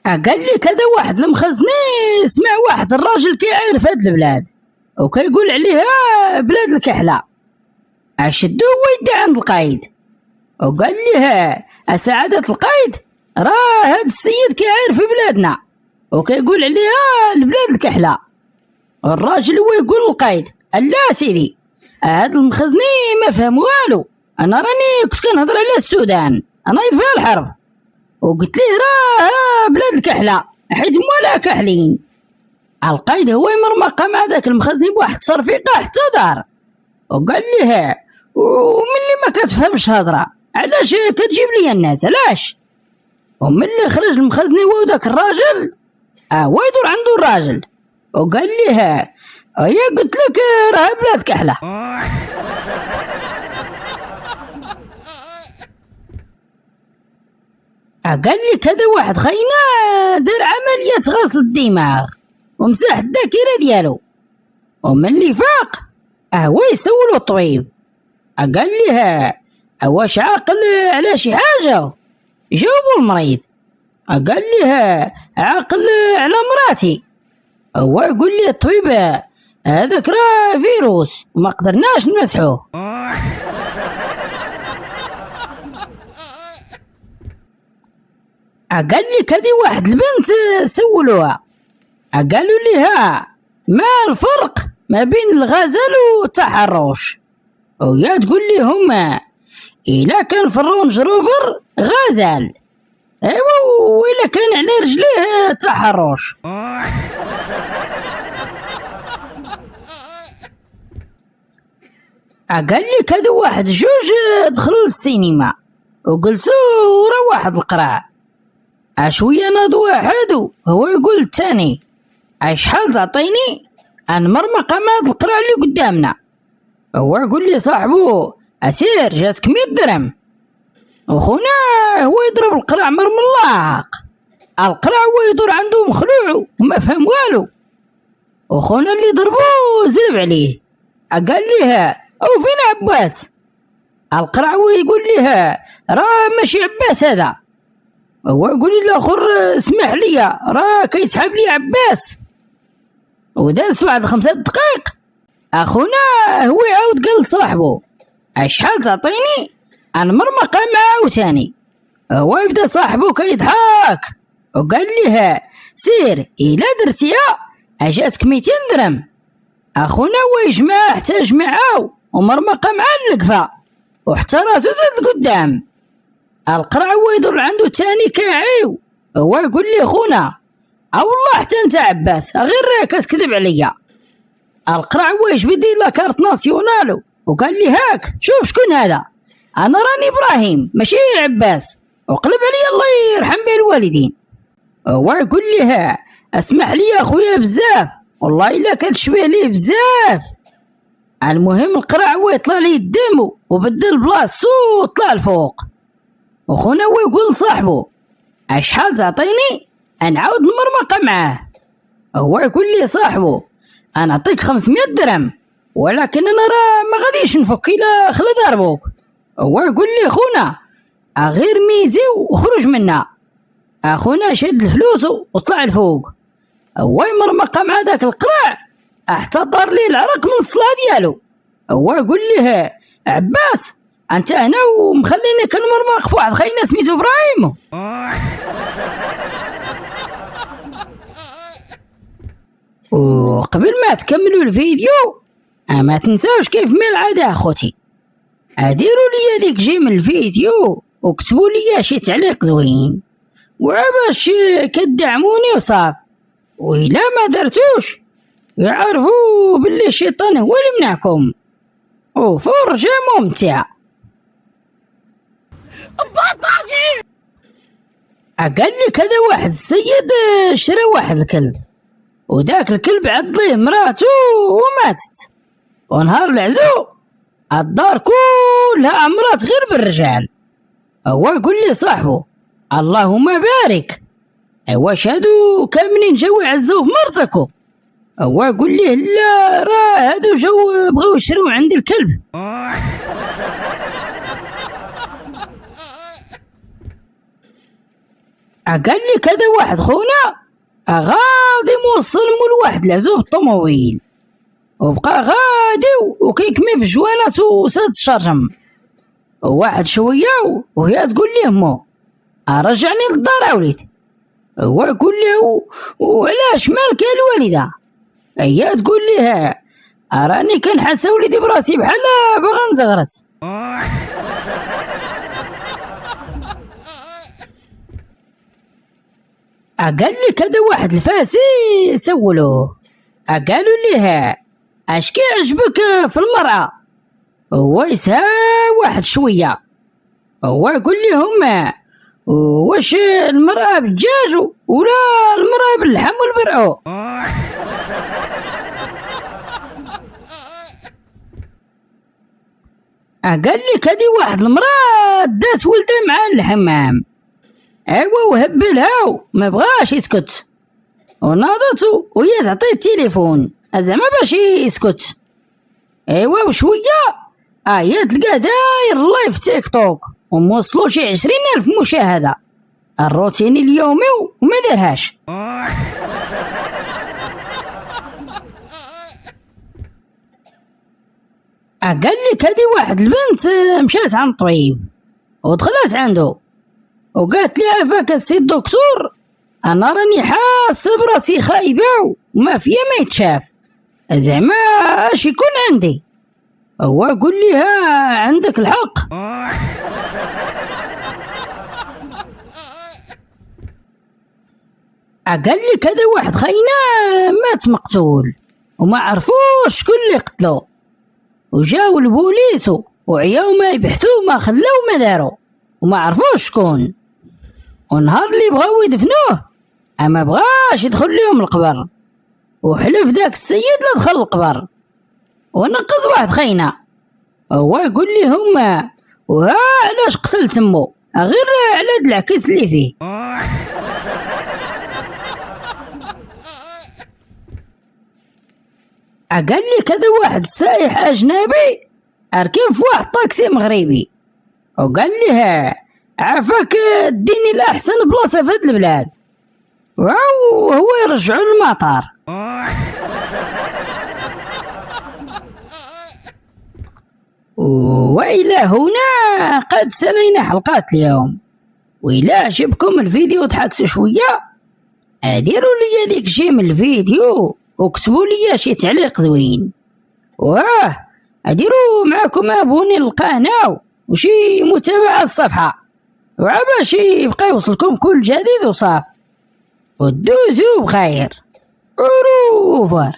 قال لي كذا واحد المخزني سمع واحد الراجل كيعرف هاد البلاد وكيقول عليها بلاد الكحلة. شدوه ويدي عند القايد وقال ليه سعادة القايد راه هاد السيد كيعرف في بلادنا وكيقول عليها البلاد الكحلة. الراجل هو يقول للقايد لا سيدي هاد المخزني ما فهم والو، انا راني كنت كنهضر على السودان انا فيها الحرب وقلت ليه راه بلاد الكحلة حيت مولا كحلين. القايد هو يمرمق مع داك المخزني بواحد التصرفيقه حتى دار وقال ليه وملي ما كتفهمش هضره علاش كتجيب لي الناس علاش؟ وملي خرج المخزني هو وداك الراجل هو يدور عنده الراجل وقال ليه هي قلت لك راه بلاد كحله. قال لي كذا واحد خاينه دار عمليه غسل الدماغ ومسح الذاكره ديالو وملي فاق هو يسولو الطبيب قال ليه واش عاقل على شي حاجه؟ جاوبو المريض قال ليه عاقل على مراتي. هو يقول لي الطبيب هذاك راه فيروس وما قدرناش نمسحوه. قال لي كذي واحد البنت سولوها قالوا ليها ما الفرق ما بين الغزل والتحرش؟ ويا تقول لي هما إلا كان في الرونج روفر غزل ايوا وإلا كان على رجليه تحرش. قال لي كذا واحد جوج دخلوا للسينما وجلسوا ورا واحد القراع شويه ناض واحد هو يقول الثاني شحال تعطيني نمرمق مع هاد القراع اللي قدامنا؟ هو يقول لي صاحبو اسير جاتك 100 درهم. وخونا هو يضرب القراع مرملاق القراع هو يدور عنده مخلوع وما فهم والو وخونا اللي ضربو زرب عليه قال ليه او فين عباس؟ القراع هو يقول ليه راه ماشي عباس هذا. هو يقول لي الاخر اسمح لي راه كيسحب لي عباس وداز واحد 5 دقائق اخونا هو يعاود قال لصاحبو شحال تعطيني نمرمق معاه عاوتاني. هو يبدا صاحبو كيضحك وقال ليه سير الا درتيها جاتك 200 درهم. اخونا هو يجمعها حتى جمعها ومرمق مع اللقفه وحتى راسو زاد لقدام. القرع هو يدور عنده تاني كاعيو هو يقول لي خونا والله حتى انت عباس غير كتكذب عليا. القرع هو يجبد لي كارت ناسيونالو وقال لي هاك شوف شكون هذا انا راني ابراهيم ماشي عباس وقلب علي الله يرحم به الوالدين. هو يقول لي اسمح لي يا خويا بزاف والله الا كتشبه ليه بزاف. المهم القرع هو يطلع لي الدم وبدل بلاصتو وطلع الفوق. وخونا هو يقول لصاحبو شحال تعطيني نعاود نمرمق معاه؟ هو يقول لي صاحبو نعطيك 500 درهم ولكن انا راه ما غاديش نفك الا خلا ضربوك. هو يقول لي خونا غير ميزي وخرج منا. اخونا شد الفلوس وطلع الفوق. هو يمرمق مع داك القراع حتى طار ليه العرق من الصلع ديالو. هو يقول ليه عباس انت هنا ومخليني كنمرمق في واحد خاينه سميتو ابراهيم. وقبل ما تكملوا الفيديو ما تنساوش كيف ما العاده اخوتي ديروا لي ديك جيم الفيديو وكتبوا لي شي تعليق زوين وباش كدعموني وصاف. وإلا ما درتوش يعرفوا باللي الشيطان هو اللي منعكم وفرجة ممتعة. قال لي كذا واحد السيد شرى واحد الكلب وداك الكلب عض ليه مراته وماتت ونهار العزو الدار كلها عمرات غير بالرجال. هو يقول لي صاحبه اللهم بارك واش هادو كاملين جاو يعزوه في مرتكو؟ هو يقول ليه لا راه هادو جاو بغاو يشريو عندي الكلب. قال لي كذا واحد خونا غادي موصل مول واحد العزوب الطوموبيل، وبقى غادي وكيكمي في الجوانات وساد الشرجم. واحد شويه وهي تقول ليه مو رجعني للدار وليد. هو يقول له وعلاش مالك يا الوالده؟ هي تقول ليه راني كنحس وليدي براسي بحال باغا نزغرت. قال لي كذا واحد الفاسي سولوه قالوا ليه اش كيعجبك في المرأة؟ هو يسها واحد شويه، هو يقول لهم واش المرأة بالدجاج ولا المرأة باللحم والبرعو؟ قال لي كدي واحد المرأة داس ولدها مع الحمام، ايوا وهبلها ما بغاش يسكت، وناضته وهي تعطيه التليفون زعما باش يسكت. ايوا وشويه هي تلقاه داير لايف تيك توك وموصلو شي 20,000 مشاهده، الروتين اليومي وما دارهاش. قال لك هذه واحد البنت مشات عند الطبيب ودخلت عنده وقالت لي عافاك السي الدكتور، انا راني حاسه براسي خايبه وما فيا ما يتشاف، زعما اش يكون عندي؟ هو قول ليها عندك الحق. قال لك هذا واحد خاينه مات مقتول وما عرفوش شكون اللي قتلو، وجاو البوليس وعياو ما يبحثوا ما خلاو ما داروا وما عرفوش شكون، ونهار اللي بغاو يدفنوه اما بغاش يدخل لهم القبر، وحلف ذاك السيد لا دخل القبر ونقص واحد خاينه. هو يقول لهم وها علاش قتل تمو غير على هاد العكس اللي فيه. قال لي كذا واحد سايح اجنبي اركب في واحد طاكسي مغربي وقال ليه عافاك اديني الاحسن بلاصه في هاد البلاد، وهو يرجعو للمطار. وإلى هنا قد سلينا حلقات اليوم، وإلى عجبكم الفيديو وضحكتوا شويه ديروا لي ديك شي من الفيديو وكتبوا لي شي تعليق زوين، ديروا معكم ابوني للقناه وشي متابعه الصفحه باش يبقى يوصلكم كل جديد وصاف، ودوزو بخير. اوروفر.